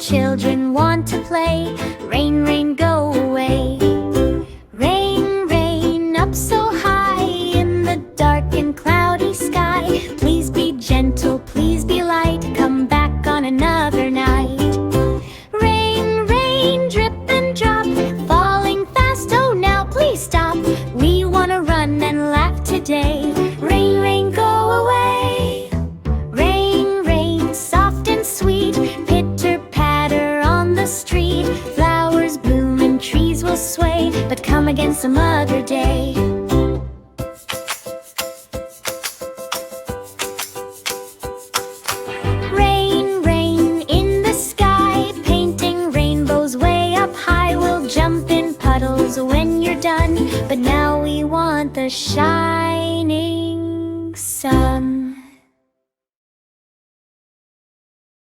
children want to play. Rain, rain, go away. Rain, rain, up so high in the dark and cloudy sky. Please be gentle, please be light, come back on another night. Rain, rain, drip and drop, falling fast, oh now please stop. We wanna run and laugh today. Rain, rain, go away. Rain, rain, soft and sweet, pitter patter on the street. Flowers bloom and trees will sway, but come again some other day. Rain, rain in the sky, painting rainbows way up high. We'll jump in puddles when you're done, but now we want the shining sun.